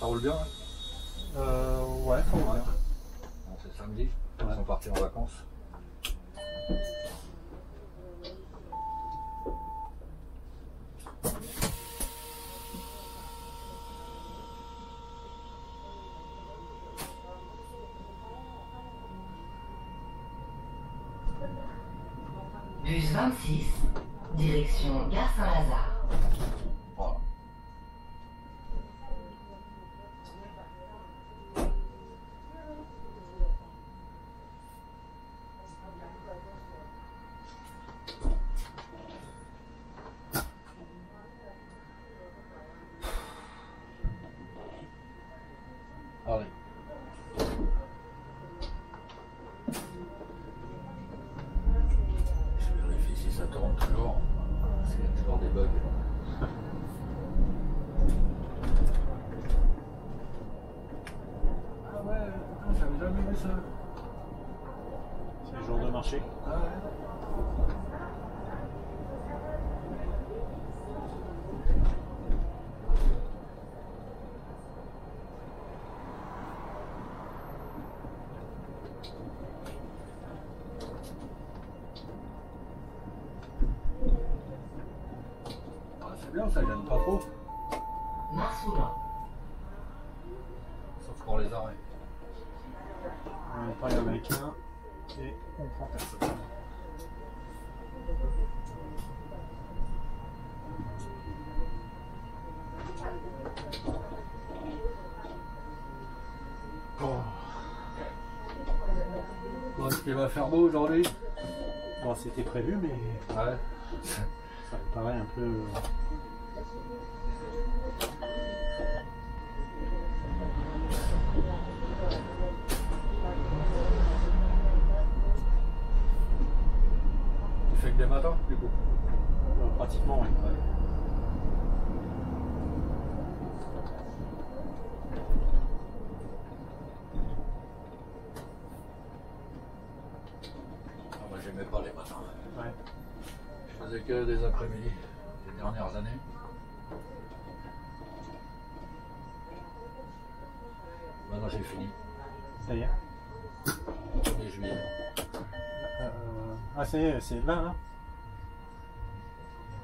Ça roule bien, hein? Ouais, ça roule bien. Bon, c'est samedi, Ouais. ils sont partis en vacances. Bus 26, direction Gare Saint-Lazare. Voilà. Allez. Je vérifie si ça tourne toujours, parce qu'il y a toujours des bugs. Ah ouais, putain, j'avais jamais vu ça. C'est le jour de marché. Ah ouais. Ah, c'est bien, ça gêne pas trop. Marsoulan. Sauf pour les arrêts. On parle avec un et on prend personne. Oh. Bon, est-ce qu'il va faire beau aujourd'hui? Bon, c'était prévu, mais Ouais. ça me paraît un peu. Il fait que des matins, du coup. Pratiquement, oui. Ah, moi, j'aimais pas les matins. Ouais. Je faisais que des après-midi les dernières années. Maintenant, j'ai fini. Ça y est. 1er juillet. Ah, ça y est, c'est là, là.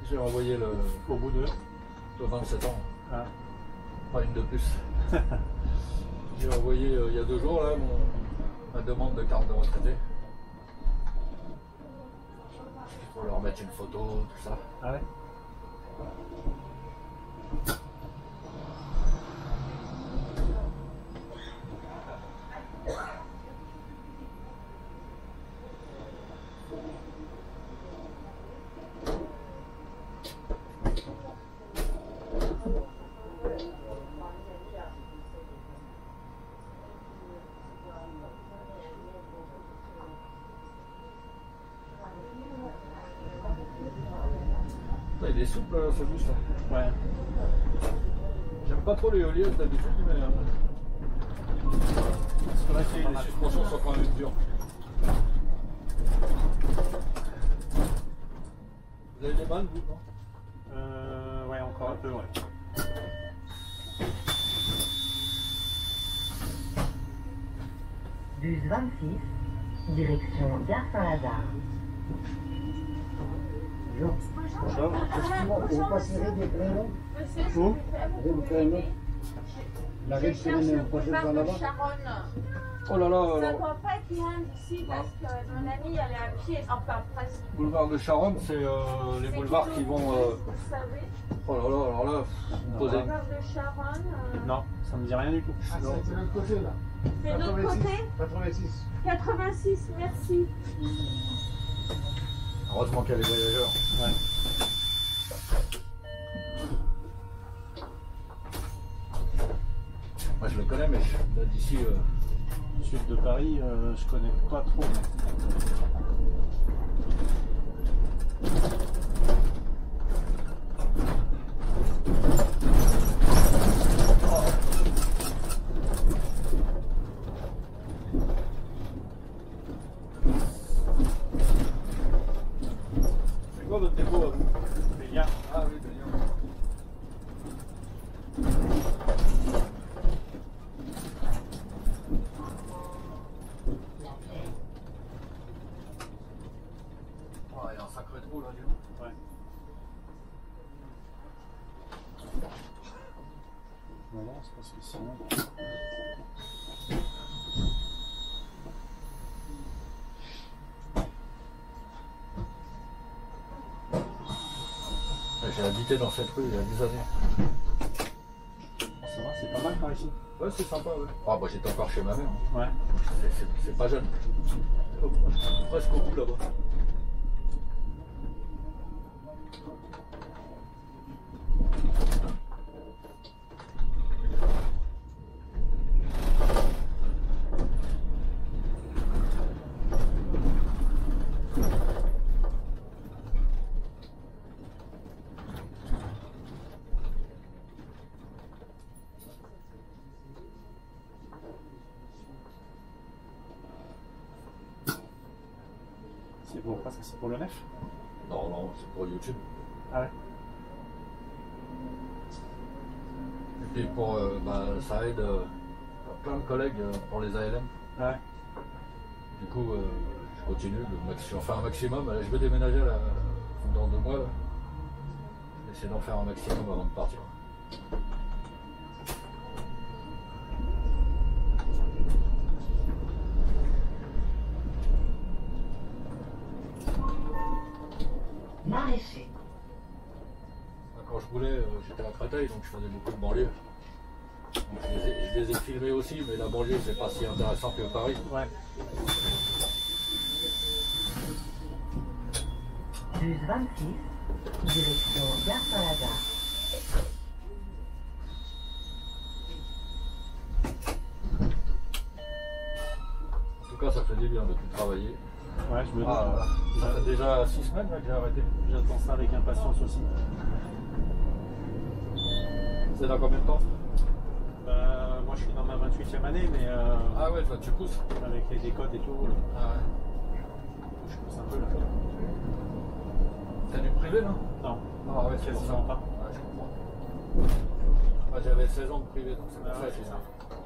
J'ai renvoyé Au bout de. le 27 ans. Ah. Pas une de plus. J'ai envoyé il y a 2 jours là, ma demande de carte de retraité. Il faut leur mettre une photo, tout ça. Ah ouais. Putain, il est souple ce bus là. Ouais. J'aime pas trop les éoliennes d'habitude, mais Parce que là, c'est les suspensions sont quand même dures. Vous avez des balles, vous, non? Ouais, encore un peu, ouais. Bus 26, direction Gare Saint-Lazare. Bonjour. Excusez-moi, vous passerez des créneaux? Où? Des créneaux? La rue Sérène, vous passez par là-bas? Oh là là, Ça ne alors, doit pas être loin d'ici parce que mon amie elle est à pied, enfin presque. boulevard de Charonne, c'est les C'est boulevards tout qui vont. Vous savez, Oh là là, alors là, vous posez. boulevard de Charonne. Non, ça me dit rien du tout. Ah, c'est de l'autre côté là. C'est de l'autre côté 86. 86, merci. Heureusement qu'il y a les voyageurs. Ouais. Moi je le connais, mais là d'ici. Sud de Paris, je connais pas trop. C'est quoi votre dépôt à vous? Mais il y a. Ah oui, bien. c'est parce que sinon. J'ai habité dans cette rue il y a des années. Ça va, c'est pas mal par ici. Ouais, c'est sympa, ouais. Ah, bah j'étais encore chez ma mère. Hein. Ouais. C'est pas jeune. Presque au bout là-bas. C'est pour quoi ça? C'est pour le nef? Non, non, c'est pour YouTube. Ah ouais. Et puis pour, ça aide plein de collègues pour les ALM. Ouais. Du coup, je continue, j'en fais un maximum. Là, je vais déménager là, dans 2 mois. Là. Je vais essayer d'en faire un maximum avant de partir. Maraîcher. Quand je roulais, j'étais à Créteil, donc je faisais beaucoup de banlieue. Donc je les ai filmés aussi, mais la banlieue, c'est pas si intéressant que Paris. Ouais. Bus 26, direction Gare Saint-Lazare. En tout cas, ça fait du bien de plus travailler. Ouais, je me dis. Ça fait déjà 6 semaines là, que j'ai arrêté. J'attends ça avec impatience aussi. C'est dans combien de temps? Bah, moi je suis dans ma 28e année, mais Ah ouais, toi tu pousses. avec les décotes et tout, Ah ouais. je pousse un peu là. T'as du privé là? Non, Ah ouais, c'est pour ça. quasiment pas. Ouais, je comprends. Moi j'avais 16 ans de privé, donc c'est pour Ah ça ouais, que c'est ça.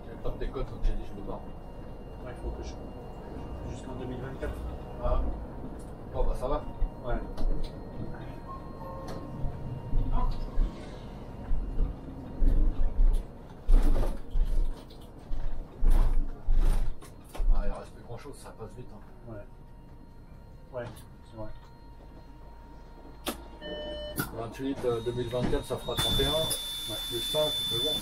j'avais pas de décote, donc j'ai dit je me barre. Ouais, il faut que je. Jusqu'en 2024. Ah. Bon bah ça va. Ouais. Ah, il reste plus grand chose, ça passe vite. Hein. Ouais. Ouais, c'est vrai. 28, 2024, ça fera 31. Ouais. Plus 5, c'est bon.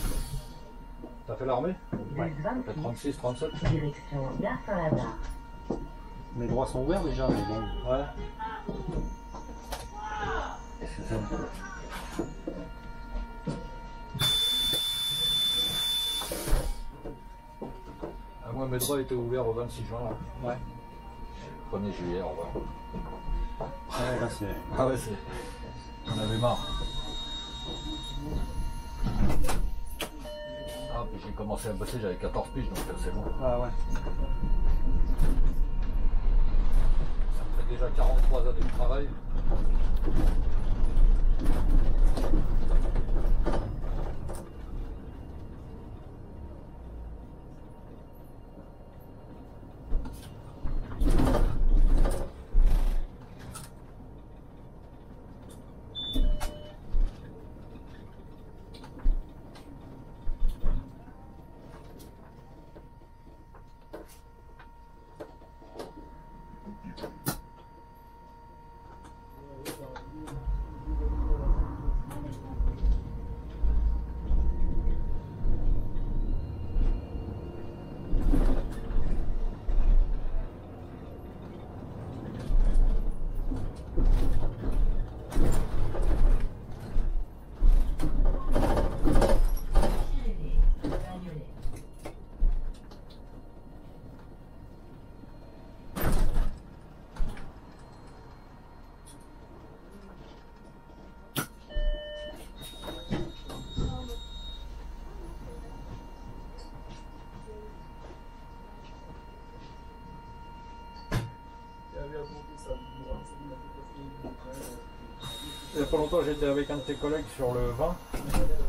T'as fait l'armée? Ouais. Bus T'as fait 26, 36, 37? direction Gare Saint-Lazare. Mes droits sont ouverts déjà, mais bon. Ouais. Ah, moi, mes droits étaient ouverts au 26 juin. Là. Ouais. 1er juillet, au revoir. Ouais, là c'est. Ah ouais, c'est. On avait marre. Ah, puis j'ai commencé à bosser, j'avais 14 piges, donc c'est bon. Ah ouais. Ça me fait déjà 43 années de travail. Il n'y a pas longtemps, j'étais avec un de tes collègues sur le vin.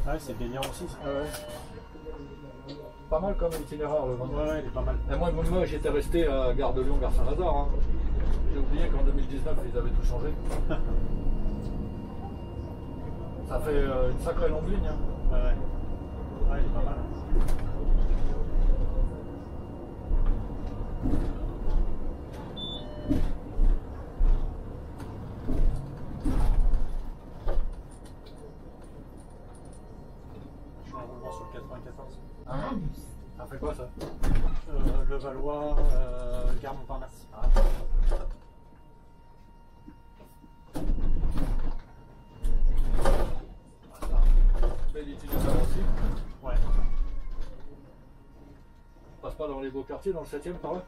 Ouais, c'est baignant aussi. Ça. Ah ouais. Pas mal comme itinéraire le vin. Ouais, il est pas mal. Et moi, j'étais resté à Gare de Lyon, Gare Saint-Lazare. Hein. J'ai oublié qu'en 2019, ils avaient tout changé. Ça fait une sacrée longue ligne. Hein. Ouais, ouais. Ouais, il est pas mal. Je suis en roulement sur le 94. Ça fait quoi ça? Le Valois, Gare Montparnasse. Ah. Belle itinéraire aussi. Ouais. On passe pas dans les beaux quartiers, dans le 7e par là?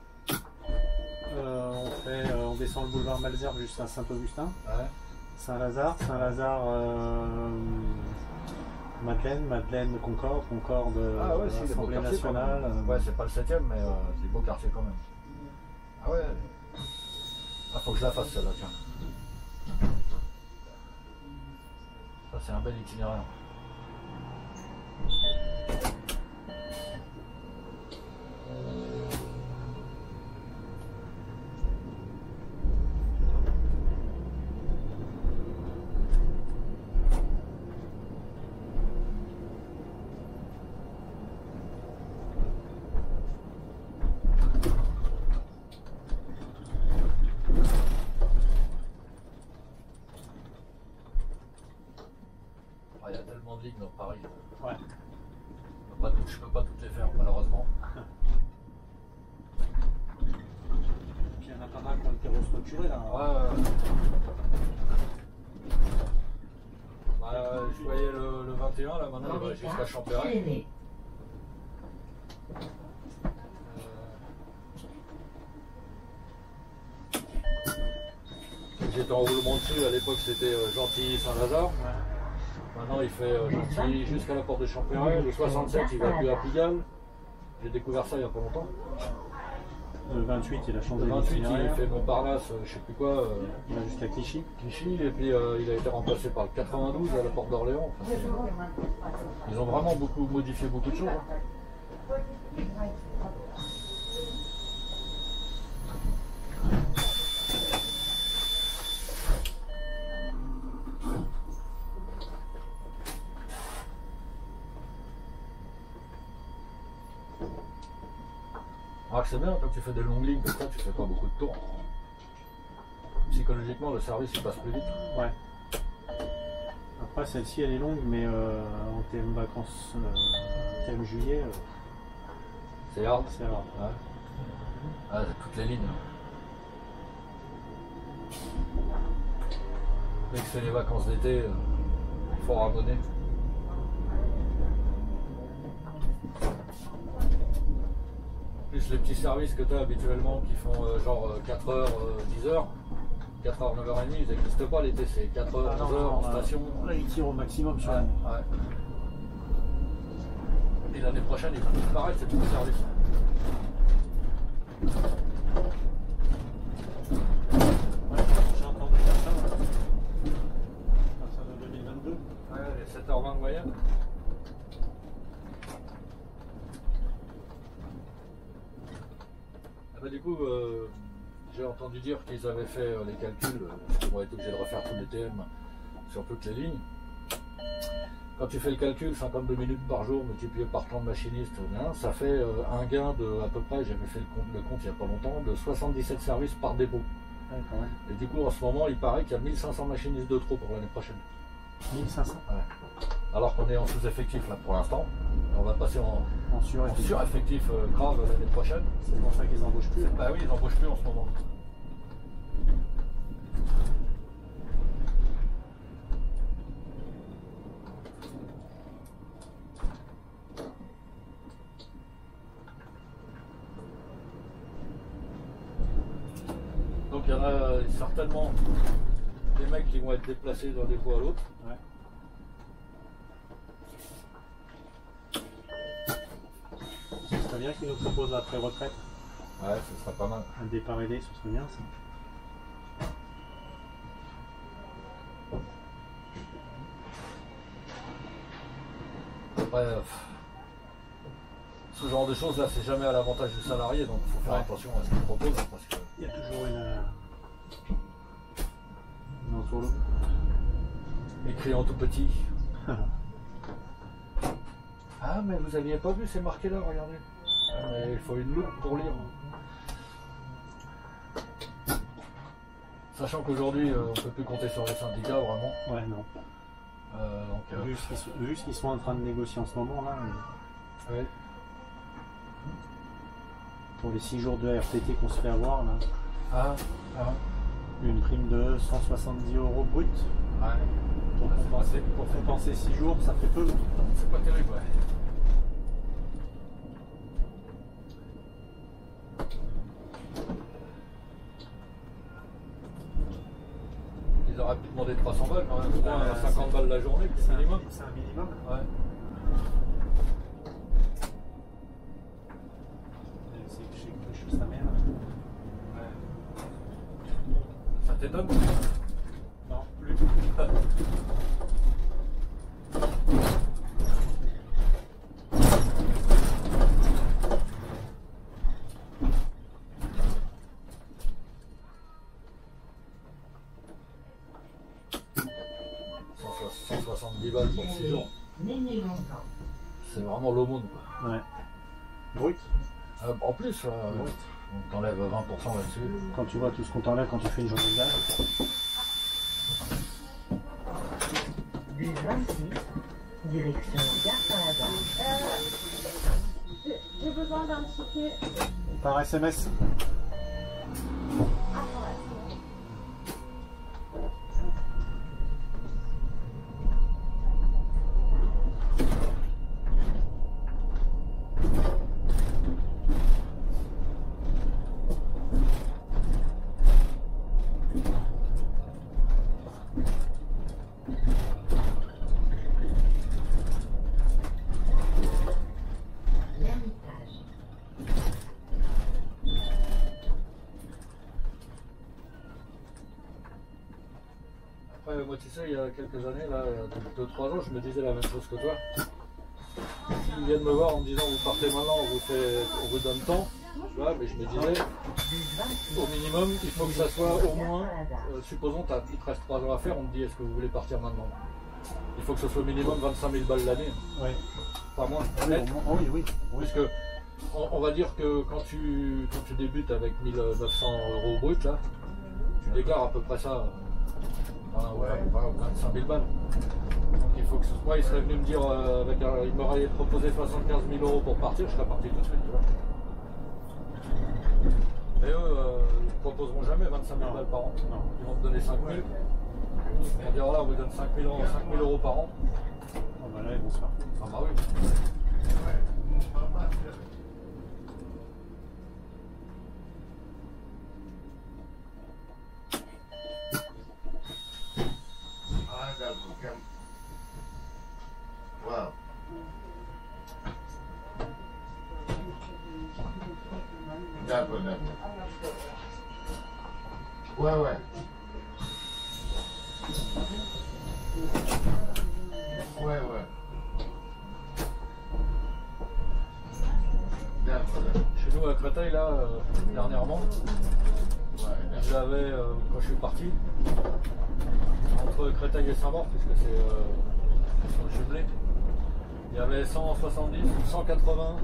On descend le boulevard Malesherbes jusqu'à Saint-Augustin. Ouais. Saint-Lazare, Madeleine, Concorde, Ah ouais, si, les beaux Assemblée quartiers quand nationale. même. Ouais, c'est pas le 7e, mais c'est des beaux quartiers quand même. Ah ouais. Ah, faut que je la fasse celle-là, tiens. Ça, c'est un bel itinéraire. Ah, il y a tellement de lignes dans Paris. Ouais. Je peux pas toutes les faire, malheureusement. Puis il y en a pas mal qui ont été restructurés là. Ouais. Bah, je voyais le 21 là, maintenant il va jusqu'à Champéret. J'étais en roulement dessus, à l'époque c'était Gentilly-Saint-Lazare. Ouais. Maintenant il fait Gentilly jusqu'à la porte de Champéret. Le 67 il va plus à Pigalle. J'ai découvert ça il y a pas longtemps. Le 28 il a changé Le 28 il d'itinéraire. fait Montparnasse, je sais plus quoi. Il va jusqu'à Clichy. Clichy, et puis il a été remplacé par le 92 à la porte d'Orléans. Enfin, ils ont vraiment modifié beaucoup de choses. Hein. Alors c'est bien, quand tu fais des longues lignes comme ça, tu fais pas beaucoup de tours. Psychologiquement, le service il passe plus vite. Ouais. Après celle-ci elle est longue mais en thème vacances, thème juillet, C'est hard. c'est rare. Ouais. Ah, c'est toutes les lignes. Dès que c'est les vacances d'été, il faut rabonner. Plus les petits services que tu as habituellement qui font genre 4h, 10h, 4h, 9h30, ils n'existent pas l'été, c'est 4h, 11h en station. Là il tire au maximum sur Ouais, l'année. ouais. Et l'année prochaine, ils vont tous pareil, c'est tous les services. Ouais, j'ai entendu faire ça. À partir de 2022. Ouais, les 7h20 de moyenne. Ah bah, du coup, j'ai entendu dire qu'ils avaient fait les calculs, parce qu'ils vont être obligés de refaire tous les TM sur toutes les lignes. Quand tu fais le calcul, 52 minutes par jour multiplié par temps de machiniste, ça fait un gain de à peu près, j'avais fait le compte il n'y a pas longtemps, de 77 services par dépôt. Ouais, quand même. Et du coup, en ce moment, il paraît qu'il y a 1500 machinistes de trop pour l'année prochaine. 1500 Ouais. Alors qu'on est en sous-effectif là pour l'instant. On va passer en sureffectif grave l'année prochaine. C'est pour ça qu'ils embauchent plus. Bah oui, ils n'embauchent plus en ce moment. Donc il y en a certainement des mecs qui vont être déplacés d'un dépôt à l'autre. Ouais. Ce serait bien qu'ils nous proposent la pré-retraite. Ouais, ce serait pas mal. Un départ aidé, ce serait bien ça. Après, ce genre de choses là, c'est jamais à l'avantage du salarié, donc il faut faire attention à ce qu'ils proposent. Parce que... Il y a toujours une entourloupe. écrit en tout petit. Ah, mais vous aviez pas vu, c'est marqué là, regardez. Ah, mais il faut une loupe pour lire. Sachant qu'aujourd'hui, on ne peut plus compter sur les syndicats, vraiment. Ouais, non. Vu ce qu'ils sont en train de négocier en ce moment, là. Ouais. Pour les 6 jours de RTT qu'on se fait avoir, là. Une prime de 170 € brut. Ouais. Pour compenser 6 jours, ça fait peu. C'est pas terrible, ouais. Ils auraient pu demander 300 balles quand même, au moins 50 balles la journée, c'est un minimum. C'est un minimum. Ouais. C'est chez sa mère. Ça t'étonne? Non, plus. Balles pour 6 jours. C'est vraiment l'aumône, quoi. Ouais. Brut. En plus, on t'enlève 20% là-dessus. Quand tu vois tout ce qu'on t'enlève quand tu fais une journée de gaz. Du 26, direction Gare Saint-Lazare. J'ai besoin d'un ticket. Par SMS. Moi, tu sais, il y a quelques années, là, 2-3 ans, je me disais la même chose que toi. Ils viennent me voir en me disant vous partez maintenant, on vous donne tant. Tu vois, mais je me disais, au minimum, il faut que ça soit au moins, supposons il te reste 3 ans à faire, on te dit est-ce que vous voulez partir maintenant? Il faut que ce soit au minimum 25 000 balles l'année. Oui. Pas moins. Oui. Puisque on va dire que quand tu débutes avec 1 900 € brut, là, tu déclares à peu près ça. 25 000 balles. Donc il faut que moi il serait venu me dire il m'aurait proposé 75 000 € pour partir, je serais parti tout de suite, tu vois. Mais eux, ils ne proposeront jamais 25 000 balles par an. Non. Ils vont te donner 5 000. Ils vont dire là on vous donne 5 000 € par an. Oh, bah là ils vont se faire. Ah bah oui. Wow. D'accord. Ouais. Chez nous à Créteil, là, dernièrement, j'avais, quand je suis parti, entre Créteil et Saint-Maur, puisque c'est jumelé, il y avait 170 ou 180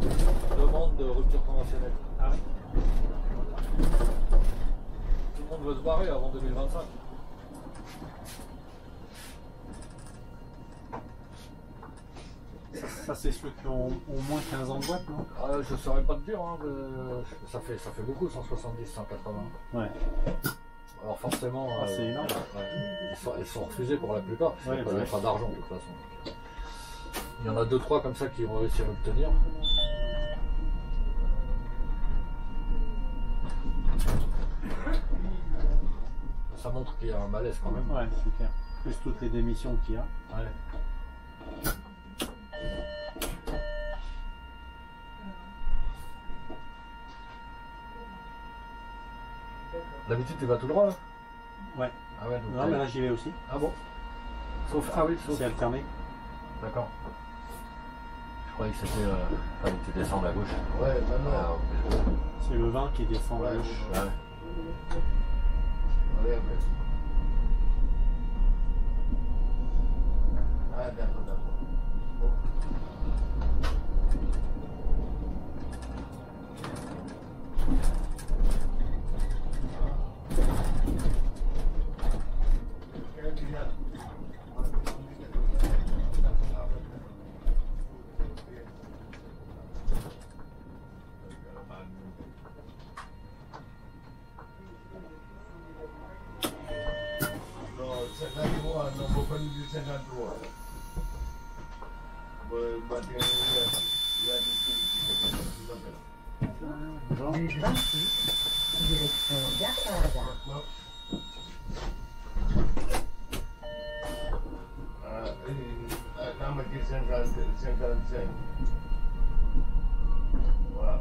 demandes de rupture conventionnelle. Ah oui. Tout le monde veut se barrer avant 2025. Ça c'est ceux qui ont au moins 15 ans de boîte, non? Je ne saurais pas te dire, hein, ça fait beaucoup, 170, 180. Ouais. Alors forcément, c'est énorme. Ils sont refusés pour la plupart, parce qu'il n'y a pas d'argent de toute façon. Il y en a 2-3 comme ça qui vont réussir à l'obtenir. Ça montre qu'il y a un malaise quand même. Ouais, c'est clair. Plus toutes les démissions qu'il y a. Ouais. D'habitude tu vas tout droit là? Ouais. Ah ouais, donc non mais là j'y vais aussi. Ah bon? Sauf. C'est alterné. D'accord. Je croyais que c'était fallait que tu descendes à gauche. Ouais, non. C'est le 20 qui descend à gauche. Ouais. Ah d'accord. Bus 26, direction Gare Saint-Lazare. Wow.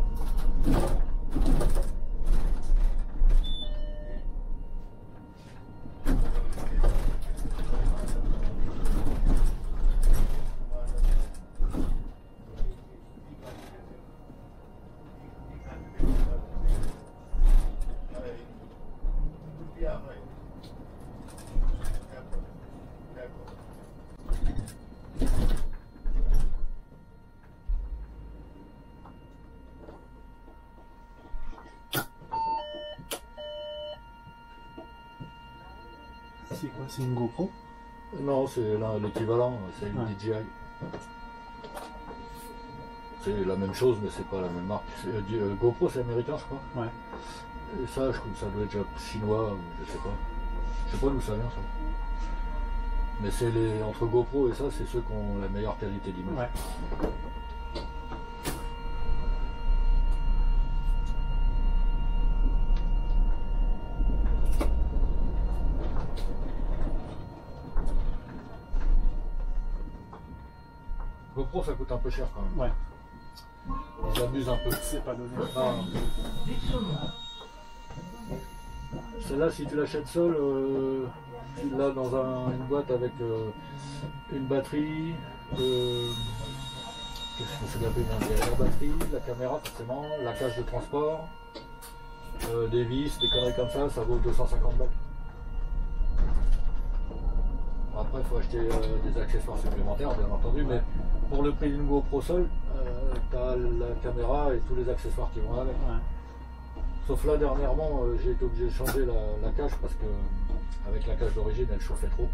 C'est quoi? C'est une GoPro? Non, c'est l'équivalent, c'est une Ouais. DJI. C'est la même chose, mais c'est pas la même marque. GoPro, c'est américain, je crois. Ouais. Et ça, je trouve que ça doit être déjà chinois, ou je sais pas. Je sais pas d'où ça vient, ça. Mais c'est entre GoPro et ça, c'est ceux qui ont la meilleure qualité d'image. Ouais. GoPro, ça coûte un peu cher quand même. Ouais. Ils abusent un peu. C'est pas donné. Ah. Celle-là, si tu l'achètes seule, tu l'as dans une boîte avec une batterie, qu'est-ce que c'est bien, la batterie, la caméra forcément, la cage de transport, des vis, des conneries comme ça vaut 250 balles. Après, il faut acheter des accessoires supplémentaires, bien entendu, mais pour le prix d'une GoPro seule, tu as la caméra et tous les accessoires qui vont avec. Ouais. Sauf là, dernièrement, j'ai été obligé de changer la cage parce que avec la cage d'origine, elle chauffait trop.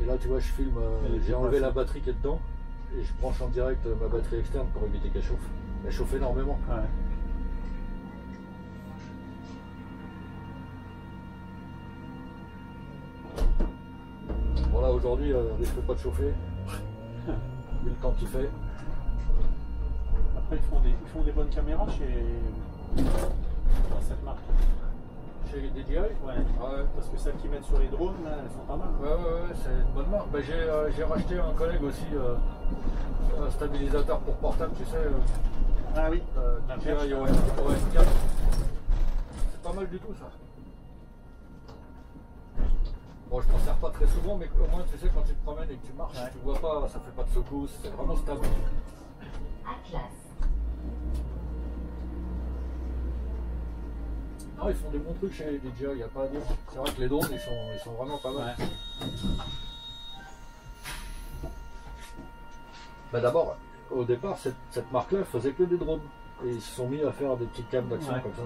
Et là, tu vois, je filme, j'ai enlevé la batterie qui est dedans et je branche en direct ma batterie externe pour éviter qu'elle chauffe. Elle chauffe énormément. Ouais. Bon là, aujourd'hui, elle risque pas de chauffer, vu le temps qu'il fait. Après, ils font des bonnes caméras dans cette marque. Chez DJI, Ouais. ouais. Parce que celles qu'ils mettent sur les drones, là, elles sont pas mal. Ouais, c'est une bonne marque. Ben, j'ai racheté un collègue aussi, un stabilisateur pour portable, tu sais, Ah oui. La DJI perche. OS 4. C'est pas mal du tout ça. Bon, je m'en sers pas très souvent, mais au moins tu sais, quand tu te promènes et que tu marches, Ouais. tu vois pas, ça fait pas de secousse, c'est vraiment stable. Atlas. Ah, ils font des bons trucs chez DJI, il n'y a pas à dire. C'est vrai que les drones, ils sont vraiment pas mal. Ouais. Bah d'abord, au départ, cette marque-là, elle faisait que des drones. Et ils se sont mis à faire des petites cams d'action Ouais. comme ça.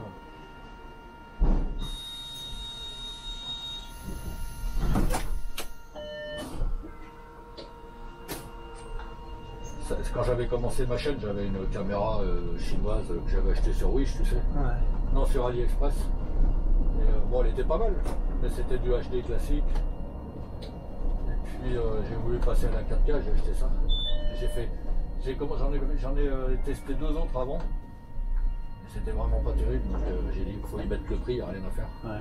Quand j'avais commencé ma chaîne, j'avais une caméra chinoise que j'avais achetée sur Wish, tu sais. Ouais. Non, sur AliExpress. Et, bon, elle était pas mal, mais c'était du HD classique. Et puis j'ai voulu passer à la 4K, j'ai acheté ça. J'en ai testé 2 autres avant. Et c'était vraiment pas terrible, donc j'ai dit qu'il faut y mettre le prix, il n'y a rien à faire. Ouais.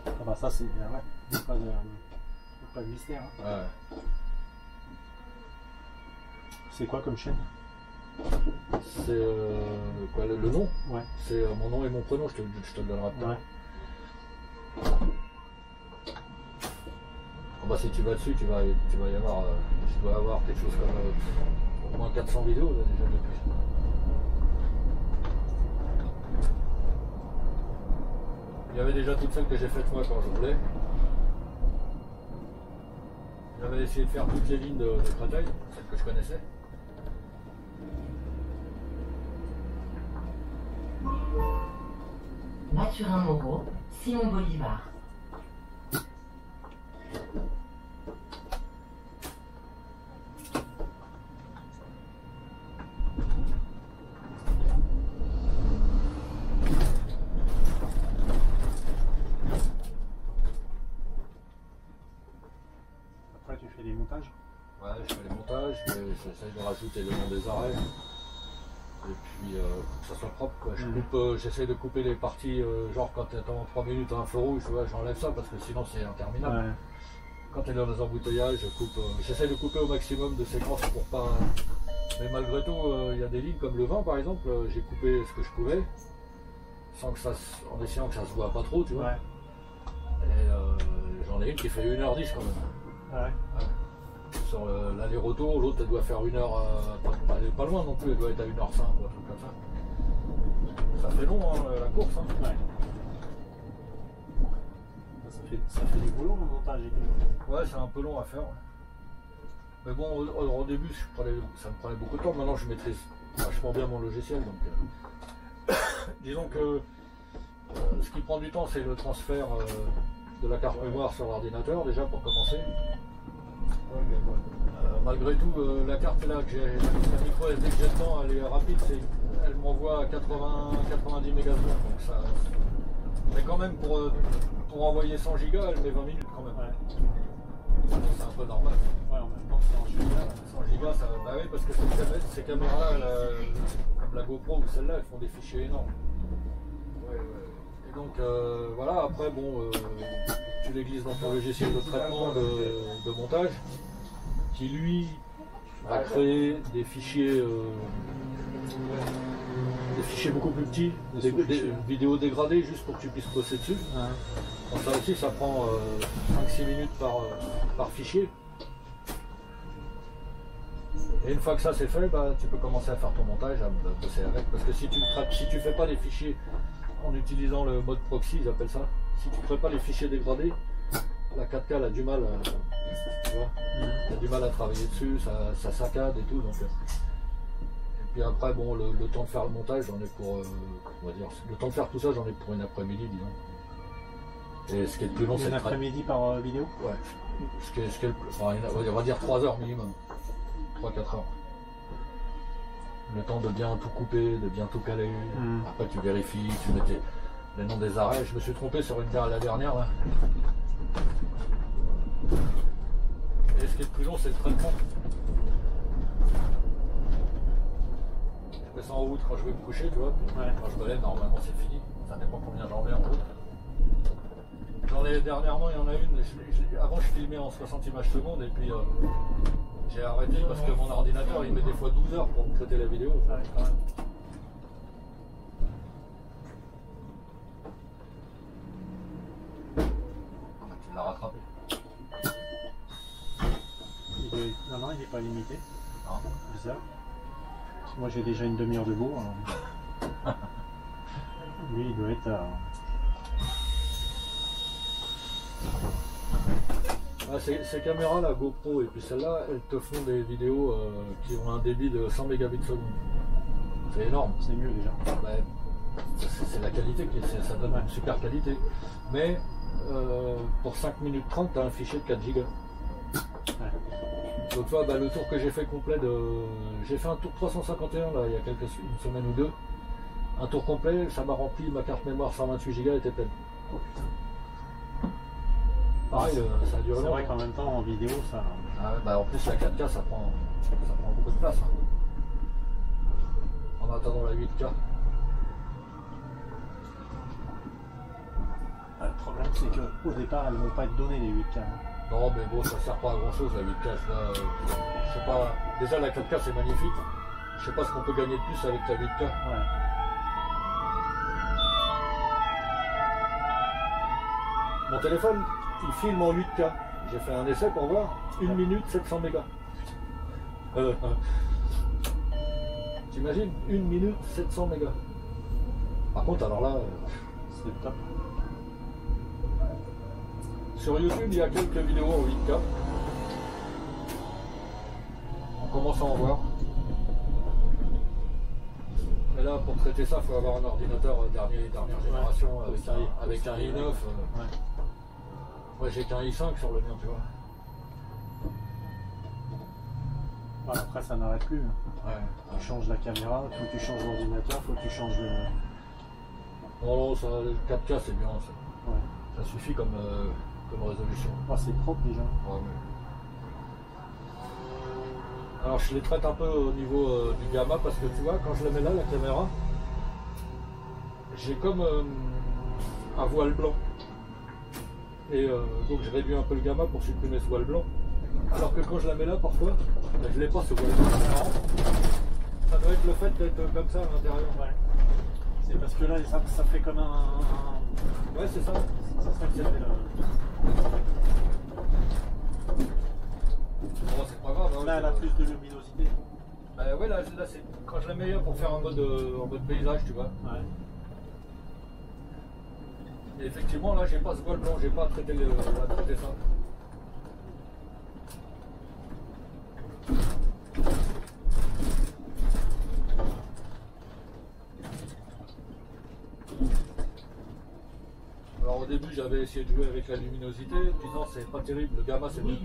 Ah bah ça, c'est ouais. Pas de mystère. Hein. Ouais. C'est quoi comme chaîne? C'est quoi le nom? Ouais. C'est mon nom et mon prénom, je te le donnerai après. Ouais. Oh bah, si tu vas dessus, tu vas y avoir, tu dois avoir quelque chose comme au moins 400 vidéos là, déjà depuis. Il y avait déjà toutes celles que j'ai faites moi quand je voulais. J'avais essayé de faire toutes les lignes de Créteil, celles que je connaissais. Mathurin Moreau, Simon Bolivar. Après, tu fais des montages. Ouais, je fais les montages, j'essaye de rajouter le nom des arrêts. Et puis que ça soit propre quoi. J'essaye de couper les parties, genre quand tu attends 3 minutes à un feu rouge, j'enlève ça parce que sinon c'est interminable. Ouais. Quand tu es dans les embouteillages, j'essaye de couper au maximum de séquences pour pas. Mais malgré tout, il y a des lignes comme le vin par exemple, j'ai coupé ce que je pouvais, sans que en essayant que ça se voit pas trop, tu vois. Ouais. Et j'en ai une qui fait 1h10 quand même. Ouais. Ouais. Sur l'aller-retour, l'autre elle doit faire 1 heure, elle est pas loin non plus, elle doit être à 1h05 ou un truc comme ça. Ça fait long hein, la course. Hein. Ouais. Ça fait du boulot le montage et tout. Ouais, c'est un peu long à faire. Mais bon, au début ça me prenait beaucoup de temps, maintenant je maîtrise vachement bien mon logiciel. Donc, disons que ce qui prend du temps c'est le transfert de la carte mémoire sur l'ordinateur déjà pour commencer. Malgré tout, la carte là que j'ai, la micro SD que j'ai dedans, elle est rapide, elle m'envoie à 90 mégasecondes, donc ça. Mais quand même pour envoyer 100 gigas, elle met 20 minutes quand même. Ouais. C'est un peu normal. Ouais, en même temps 100 gigas, ça. Bah oui, parce que ces caméras, comme la GoPro ou celle-là, elles font des fichiers énormes. Ouais, ouais. Et donc voilà, après bon, tu les glisses dans ton logiciel de traitement de montage, qui lui va créer des fichiers beaucoup plus petits, des vidéos dégradées juste pour que tu puisses bosser dessus. Bon, ça aussi ça prend 5-6 minutes par fichier. Et une fois que ça c'est fait, bah, tu peux commencer à faire ton montage, à bosser avec. Parce que si tu fais pas les fichiers en utilisant le mode proxy, ils appellent ça, si tu ne crées pas les fichiers dégradés, la 4K elle a du mal, tu vois, elle a du mal à travailler dessus, ça saccade et tout. Donc, et puis après, bon, le temps de faire le montage, j'en ai pour, on va dire, le temps de faire tout ça, j'en ai pour une après-midi, disons. Et ce qui est le plus long, c'est une après-midi par vidéo. Ouais. Ce qui est enfin, on va dire 3 heures minimum, 3-4 heures. Le temps de bien tout couper, de bien tout caler. Après, tu vérifies, tu mets les noms des arrêts. Je me suis trompé sur la dernière là. Et ce qui est le plus long, c'est le traitement. Je mets ça en route quand je vais me coucher, tu vois. Ouais. Quand je me lève, normalement c'est fini. Ça dépend combien j'en mets en route. Dernièrement, il y en a une. Avant, je filmais en 60 images secondes et puis j'ai arrêté parce que mon ordinateur il met des fois 12 heures pour traiter la vidéo. Ouais, quand même. Tu l'as rattrapé. Non, il n'est pas limité. Non. Bizarre. Moi j'ai déjà une demi-heure debout. Alors... Lui il doit être à. Ah, ces caméras là, GoPro et puis celle-là, elles te font des vidéos qui ont un débit de 100 mégabits seconde. C'est énorme. C'est mieux déjà. Ouais, c'est la qualité, ça donne une super qualité. Mais pour 5 minutes 30, tu as un fichier de 4 gigas. Ouais. Donc toi, bah, le tour que j'ai fait complet j'ai fait un tour 351 là, il y a une semaine ou deux. Un tour complet, ça m'a rempli ma carte mémoire 128 gigas était pleine. Oh putain. Pareil, ça a duré longtemps. C'est vrai qu'en même temps en vidéo ça. Ah, bah, en plus la 4K ça prend beaucoup de place. Hein. En attendant la 8K. Ah, le problème c'est qu'au départ elles ne vont pas être données les 8K. Non mais bon ça sert pas à grand chose la 8K. Je sais pas. Déjà la 4K c'est magnifique. Je sais pas ce qu'on peut gagner de plus avec la 8K. Ouais. Mon téléphone, il filme en 8K. J'ai fait un essai pour voir. 1 minute 700 mégas. T'imagines 1 minute 700 mégas. Par contre, alors là, c'est top. Sur YouTube, il y a quelques vidéos en 8K. On commence à en voir. Mais là, pour traiter ça, il faut avoir un ordinateur dernière génération avec un i9. Moi, j'ai qu'un i5 sur le mien, tu vois. Ouais, après, ça n'arrête plus. Ouais. Tu changes la caméra, faut que tu changes l'ordinateur, faut que tu changes le... Non, ça, le 4K, c'est bien. Ça, ouais. Ça suffit comme résolution. Ah, c'est propre déjà. Ouais, Alors je les traite un peu au niveau du gamma parce que tu vois, quand je la mets là, la caméra, j'ai comme un voile blanc. Et donc je réduis un peu le gamma pour supprimer ce voile blanc. Alors que quand je la mets là, parfois, ben, je l'ai pas ce voile blanc. C'est marrant. Ça doit être le fait d'être comme ça à l'intérieur. Ouais. C'est parce que là, ça fait comme un... Ouais, c'est ça. Ça serait que c'était Bon, c'est pas grave. Hein, là, elle a plus de luminosité. Ouais, là c'est quand je la mets pour faire en mode paysage, tu vois. Ouais. Et effectivement, là, j'ai pas ce voile blanc, j'ai pas traité, traité ça. Alors au début, j'avais essayé de jouer avec la luminosité, disant c'est pas terrible, le gamma c'est mieux.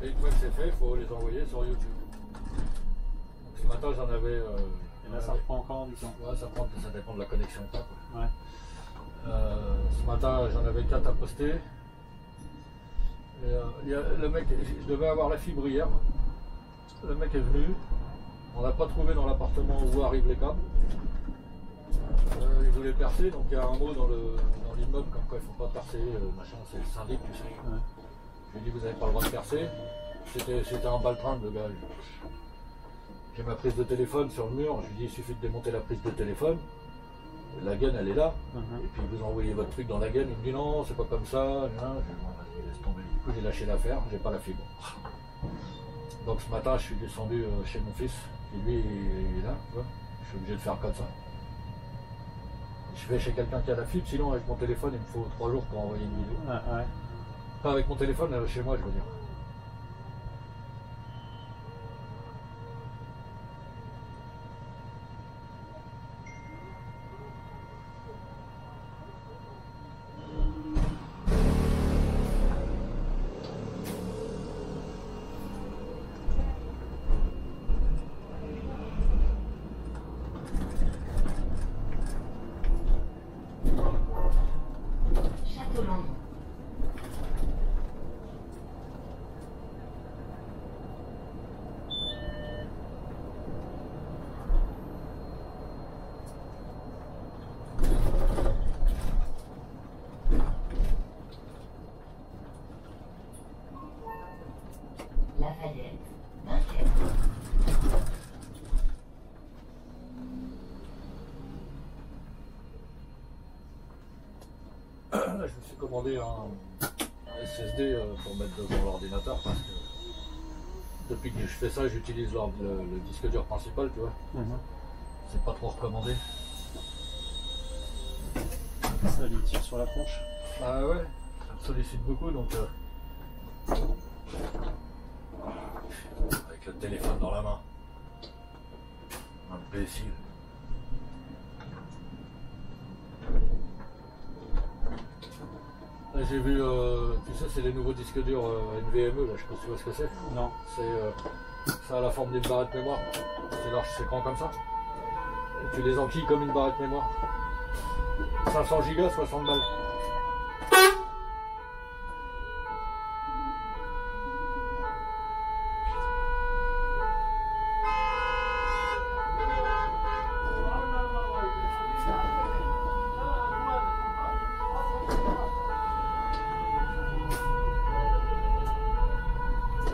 Et une fois que c'est fait, il faut les envoyer sur YouTube. Donc, ce matin, j'en avais. Et là, ça reprend encore du temps. Ouais, ça dépend de la connexion. Quoi. Ouais. Ce matin, j'en avais 4 à poster. Et, le mec, je devais avoir la fibre hier. Le mec est venu. On n'a pas trouvé dans l'appartement où arrivent les câbles. Il voulait percer, donc il y a un mot dans l'immeuble comme quoi il ne faut pas percer, machin, c'est le syndic, tu sais. Ouais. Je lui ai dit vous n'avez pas le droit de percer. C'était un baltringue le gars. J'ai ma prise de téléphone sur le mur, je lui ai dit il suffit de démonter la prise de téléphone. La gaine elle est là. Et puis vous envoyez votre truc dans la gaine, il me dit non, c'est pas comme ça. Je dis, bon, vas-y, laisse tomber. Du coup j'ai lâché l'affaire, j'ai pas la fibre. Donc ce matin je suis descendu chez mon fils, qui lui il est là, tu vois. Je suis obligé de faire comme ça. Je vais chez quelqu'un qui a la fibre, sinon avec mon téléphone il me faut 3 jours pour envoyer une vidéo. Ouais. Pas avec mon téléphone, chez moi je veux dire. Là, je me suis commandé un SSD pour mettre devant l'ordinateur parce que depuis que je fais ça, j'utilise le disque dur principal, tu vois. C'est pas trop recommandé. Ça lui tire sur la tronche. Bah ouais, ça me sollicite beaucoup donc. Avec le téléphone dans la main. Imbécile. Là j'ai vu, tu sais, c'est les nouveaux disques durs NVMe, là, je sais pas si tu vois ce que c'est. Non. Ça a la forme d'une barrette mémoire. C'est large, c'est grand comme ça. Et tu les enquilles comme une barrette mémoire. 500 gigas, 60 balles.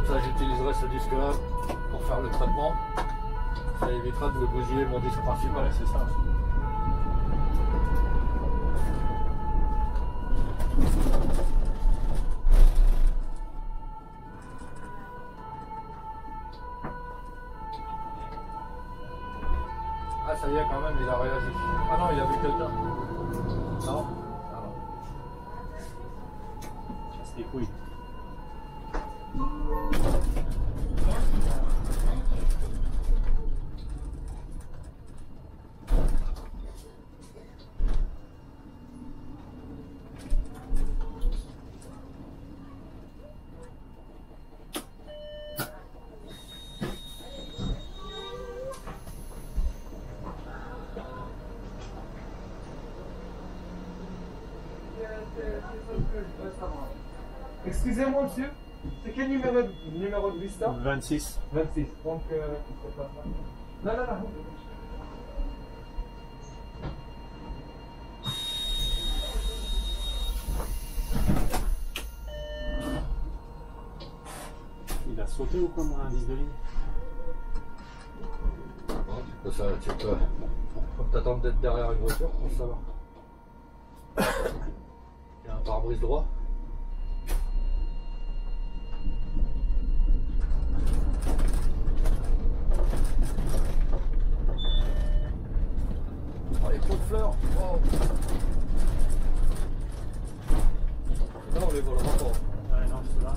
Ça, j'utiliserai ce disque-là pour faire le traitement. Ça évitera de me bousiller mon disque principal. Ouais, c'est ça. Ah ça y est quand même, il a réagi. Ah non, il a vu quelqu'un. Non. Ah non. Casse les couilles. Excusez-moi monsieur, c'est quel numéro de vista? 26. 26, donc c'est pas ça. Non, non, non. Il a sauté ou quoi, mon indice de ligne? Bon, tu peux faut que t'attendes d'être derrière une voiture pour savoir. Il y a un pare-brise droit. Oh, les pots de fleurs. Oh. Non, on les volera pas. Ouais, non, ceux-là.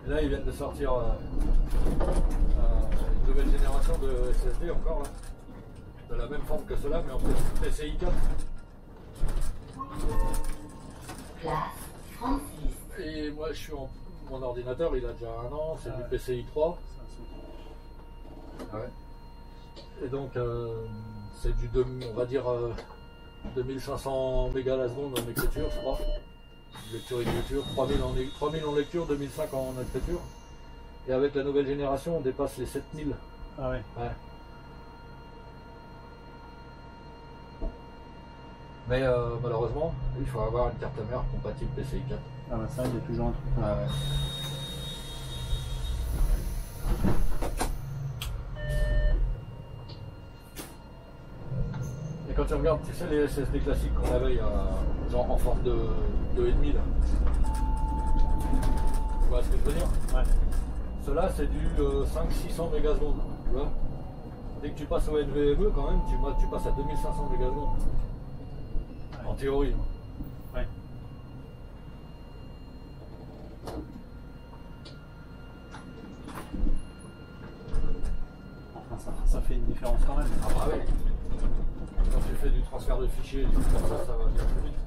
Et là, ils viennent de sortir une nouvelle génération de SSD encore là. De la même forme que cela, mais en PCI 4. Place 36. Et moi, je suis mon ordinateur, il a déjà 1 an, c'est du PCI 3. Ouais. Et donc, c'est du, on va dire, 2500 mégas la seconde en écriture, je crois. Lecture et écriture, 3000 en lecture, 2005 en écriture. Et avec la nouvelle génération, on dépasse les 7000. Ah ouais. Ouais. Mais malheureusement, il faut avoir une carte mère compatible PCI 4. Ah bah ça, il y a toujours un truc. Ah ouais. Et quand tu regardes, tu sais les SSD classiques qu'on avait il y a, genre en forme de 2,5 là. Tu vois ce que je veux dire? Ouais. Cela c'est du 500-600 mégasecondes. Tu vois? Dès que tu passes au NVMe quand même, tu passes à 2500 mégasecondes. Ouais. En théorie. Ouais. Enfin, ça fait une différence quand même. Ah bah ouais. Quand tu fais du transfert de fichiers, du coup, ça va bien plus vite.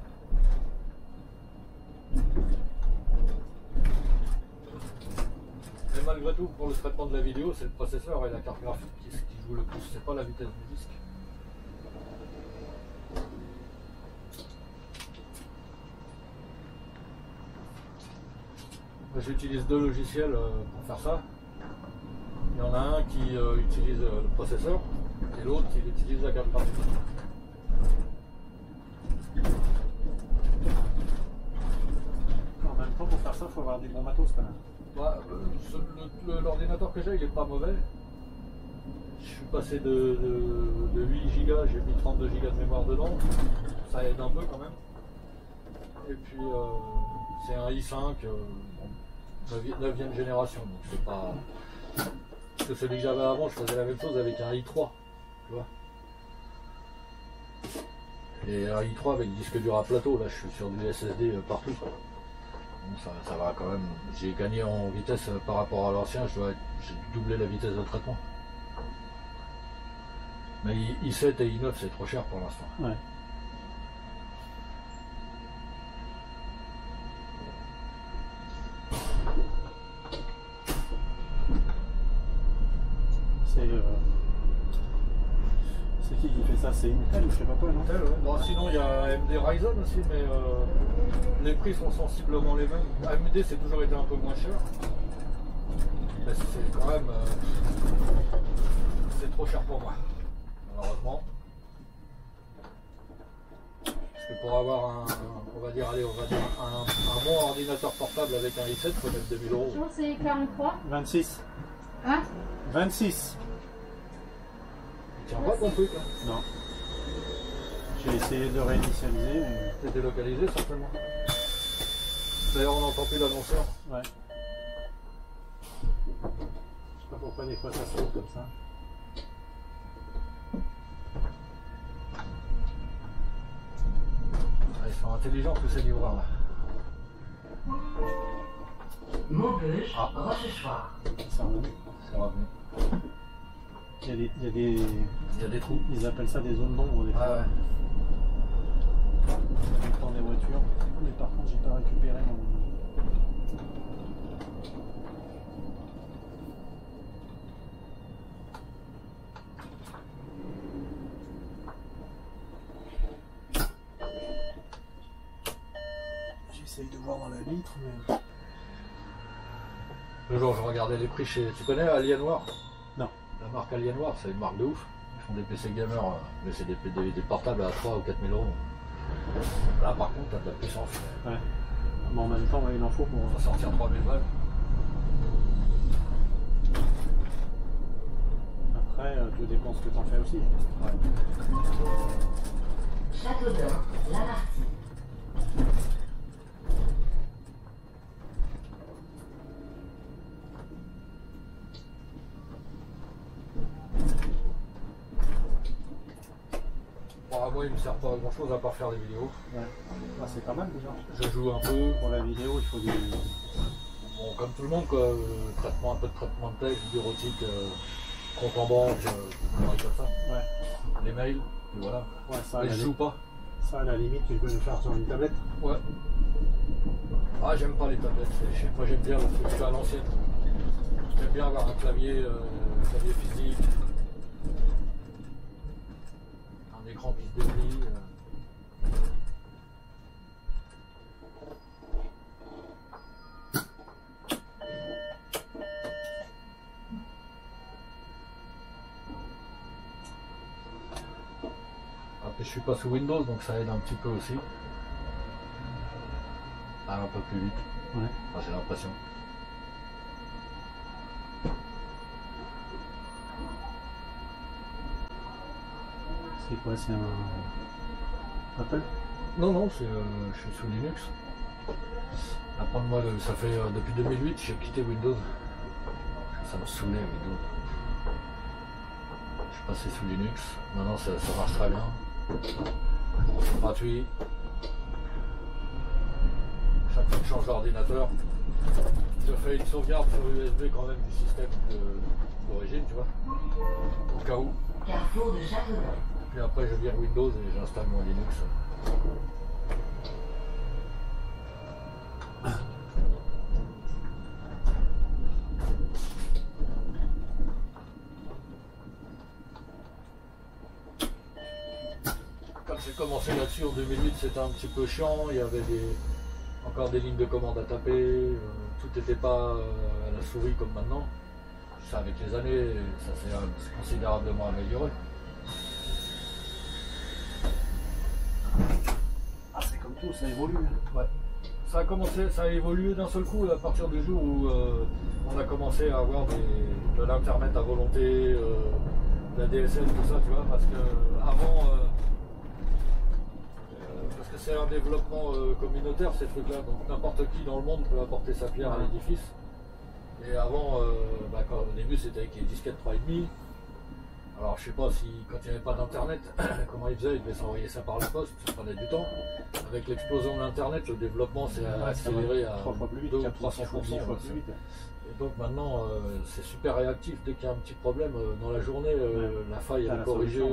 Mais malgré tout, pour le traitement de la vidéo, c'est le processeur et la carte graphique qui joue le plus, c'est pas la vitesse du disque. J'utilise 2 logiciels pour faire ça. Il y en a un qui utilise le processeur et l'autre qui utilise la carte graphique. En même temps, pour faire ça, il faut avoir du bon matos quand même. Bah, l'ordinateur que j'ai, il est pas mauvais. Je suis passé de 8 Go, j'ai mis 32 Go de mémoire dedans. Ça aide un peu quand même. Et puis c'est un i5 9e génération, donc c'est pas. Parce que celui que j'avais avant, je faisais la même chose avec un i3. Tu vois. Et un i3 avec disque dur à plateau, là je suis sur du SSD partout. Donc ça va quand même. J'ai gagné en vitesse par rapport à l'ancien, j'ai doublé la vitesse de traitement. Mais i7 et i9 c'est trop cher pour l'instant. Ouais. C'est qui fait ça? C'est Intel ou je sais pas quoi, non? Intel, ouais. Bon, sinon il y a AMD Ryzen aussi, mais les prix sont sensiblement les mêmes. AMD c'est toujours été un peu moins cher. Mais c'est quand même c'est trop cher pour moi, malheureusement. Parce que pour avoir un bon ordinateur portable avec un i7, il faut mettre 2000 €. Bonjour, c'est 43. 26. Hein? 26. Tiens pas ton truc, hein. Non. J'ai essayé de réinitialiser, mais... T'es délocalisé certainement. D'ailleurs on n'entend plus l'annonceur. Ouais. Je sais pas pourquoi des fois ça saute comme ça. Ah, ils sont intelligents tous ces livreurs là. Maubeuge, Ah. Rochechouart. C'est revenu. C'est revenu. Il y a des trous. Ils appellent ça des zones d'ombre des fois. Ah ouais. Dans des voitures. Mais par contre j'ai pas récupéré mon... J'essaye de voir dans la vitre, mais... Le jour où je regardais les prix chez... Tu connais Alienware? Non. La marque Alienware, c'est une marque de ouf. Ils font des PC gamer, mais c'est des portables à 3 ou 4 000 euros. Là par contre t'as de la puissance. Ouais. Mais en même temps, ouais, il en faut pour... On va sortir 3000 balles. Après, tout dépend ce que t'en fais aussi. Ouais. Châteaudun, Lamartine. Bon, moi il me sert pas à grand chose à part faire des vidéos. Ouais. Ah, c'est pas mal déjà. Je joue un peu. Pour la vidéo, il faut des... Bon, comme tout le monde quoi, traitement, un peu de traitement de texte, bureautique, compte en banque, comme ça. Ouais. Les mails, et voilà. Ouais, ça, Mais je joue pas. Ça, à la limite, tu peux le faire sur une tablette. Ouais. Ah, j'aime pas les tablettes. Moi, j'aime bien, je suis à l'ancienne. J'aime bien avoir un clavier physique, un écran qui se déplie. Après, je suis pas sous Windows, donc ça aide un petit peu aussi. Ah, un peu plus vite. Ouais. Enfin, j'ai l'impression. C'est quoi? C'est un... Apple? Non, non, je suis sous Linux. Après, moi, ça fait depuis 2008, j'ai quitté Windows. Ça me saoulait Windows. Je suis passé sous Linux. Maintenant, ça marche très bien. C'est gratuit. Chaque fois que je change d'ordinateur, je fais une sauvegarde sur USB quand même du système d'origine, tu vois, au cas où. Carrefour de Châteaudun. Puis après, je vire Windows et j'installe mon Linux. Quand j'ai commencé là-dessus en 2008, c'était un petit peu chiant. Il y avait encore des lignes de commande à taper. Tout n'était pas à la souris comme maintenant. Ça, avec les années, ça s'est considérablement amélioré. Ah, c'est comme tout, ça évolue. Ouais. Ça a évolué d'un seul coup à partir du jour où on a commencé à avoir de l'internet à volonté, de la DSL, tout ça, tu vois, parce que avant, parce que c'est un développement communautaire ces trucs-là, donc n'importe qui dans le monde peut apporter sa pierre à l'édifice. Et avant, au début c'était avec les disquettes 3,5. Alors je sais pas si quand il n'y avait pas d'internet, comment ils faisaient, ils devaient s'envoyer ça par la poste, ça prenait du temps. Avec l'explosion de l'internet, le développement s'est accéléré à 3 fois plus vite, 2 ou 300%. 300%. Plus vite. Et donc maintenant c'est super réactif, dès qu'il y a un petit problème dans la journée, la faille elle est corrigée.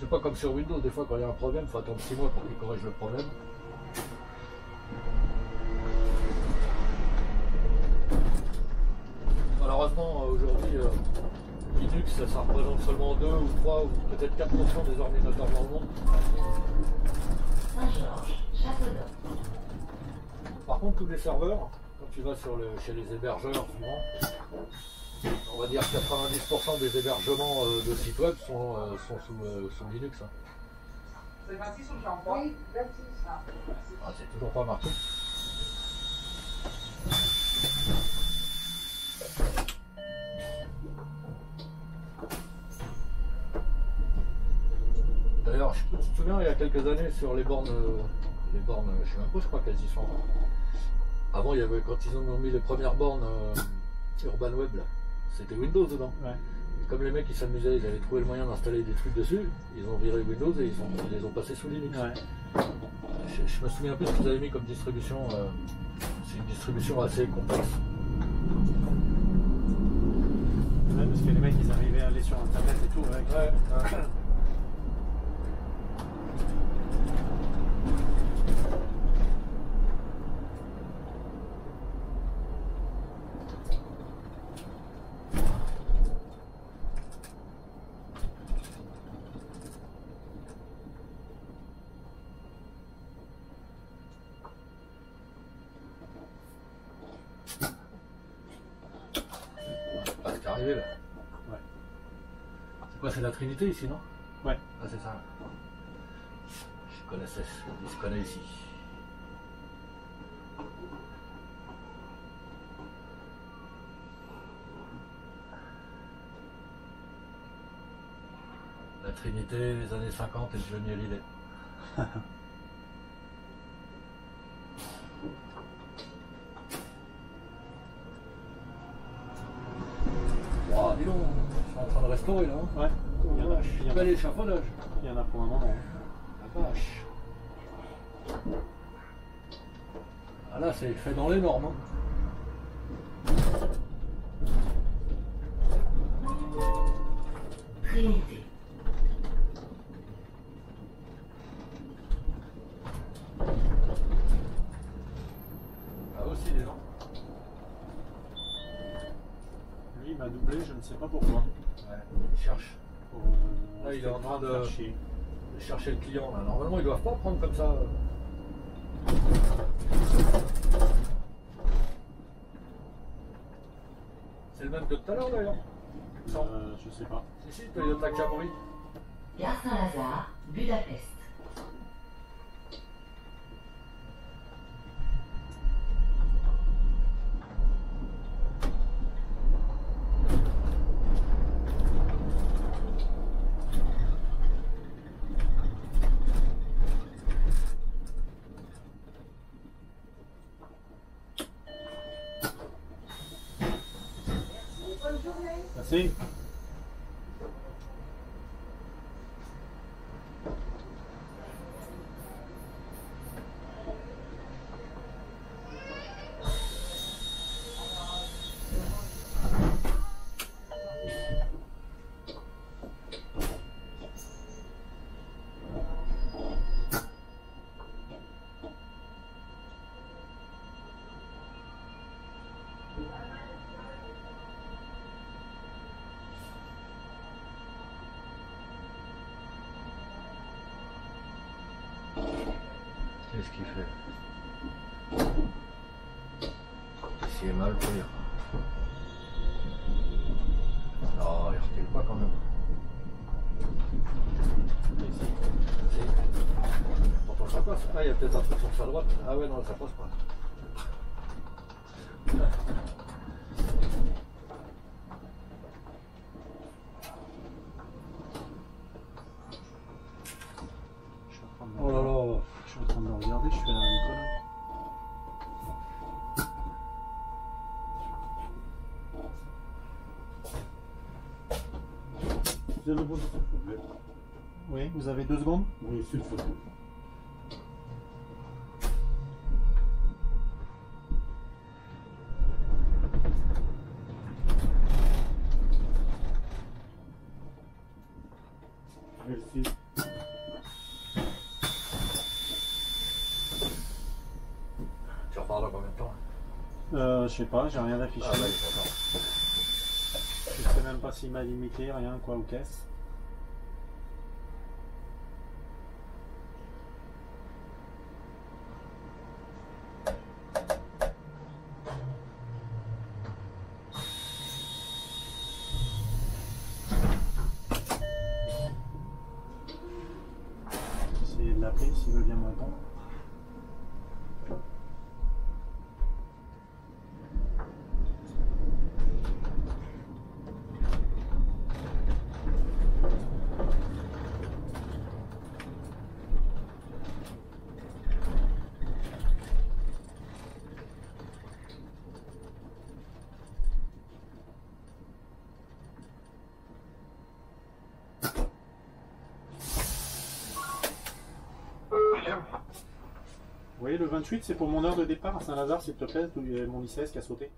C'est pas comme sur Windows, des fois quand il y a un problème, il faut attendre 6 mois pour qu'il corrige le problème. Malheureusement, aujourd'hui, Linux, ça représente seulement 2 ou 3 ou peut-être 4% des ordinateurs dans le monde. Saint-Georges, Châteaudun. Par contre, tous les serveurs, quand tu vas chez les hébergeurs souvent, on va dire 90% des hébergements de sites web sont sous Linux. Hein. C'est 26 ou 43? Oui, 26. Ah, c'est toujours pas marqué. Alors, je sais pas si tu te souviens, il y a quelques années, sur les bornes, je sais même pas, je crois qu'elles y sont. Avant, il y avait, quand ils ont mis les premières bornes Urban Web, là, c'était Windows dedans. Ouais. Et comme les mecs ils s'amusaient, ils avaient trouvé le moyen d'installer des trucs dessus, ils ont viré Windows et ils les ont passés sous Linux. Ouais. Je me souviens plus ce qu'ils avaient mis comme distribution. C'est une distribution assez complexe. Ouais, parce que les mecs ils arrivaient à aller sur internet et tout avec. Ouais. C'est arrivé là. Ouais. C'est quoi, c'est la Trinité ici, non? Ouais. Ah, c'est ça. Je connais ici. La Trinité, les années 50 et le Johnny Hallyday. Oh, dis donc, je suis en train de restaurer là. Hein. Ouais. Il y en a, Je suis pas l'échafaudage. il y en a pour un moment. La vache. Ah là, c'est fait dans les normes. Hein. Trinité. Ah aussi, les gens. Lui il m'a doublé, je ne sais pas pourquoi. Ouais, ils cherchent. Là, il est en train de faire chier. chercher le client. Là. Normalement, ils doivent pas prendre comme ça. C'est le même que tout à l'heure d'ailleurs. Je sais pas. Si, Toyota Camry. Gare Saint-Lazare, Budapest. Merci. Qu'est-ce qu'il fait? Il est mal pire. Non, il recule pas quand même. Pourtant ça passe. Ah, il y a peut-être un truc sur sa droite. Ah ouais, non, ça passe pas. Oh là là. Je suis en train de le regarder, je fais la même connerie. Vous avez besoin de s'il vous plaît. Oui, vous avez 2 secondes? Oui, s'il faut. Merci. Tu repars dans combien de temps? Je sais pas, j'ai rien d'affiché. Ah ouais, d'accord. Je sais même pas s'il m'a limité, rien quoi, ou qu'est-ce. Essayer de l'appeler s'il veut bien me répondre. Vous voyez le 28, c'est pour mon heure de départ à Saint-Lazare, s'il te plaît, où il y a mon ICS qui a sauté.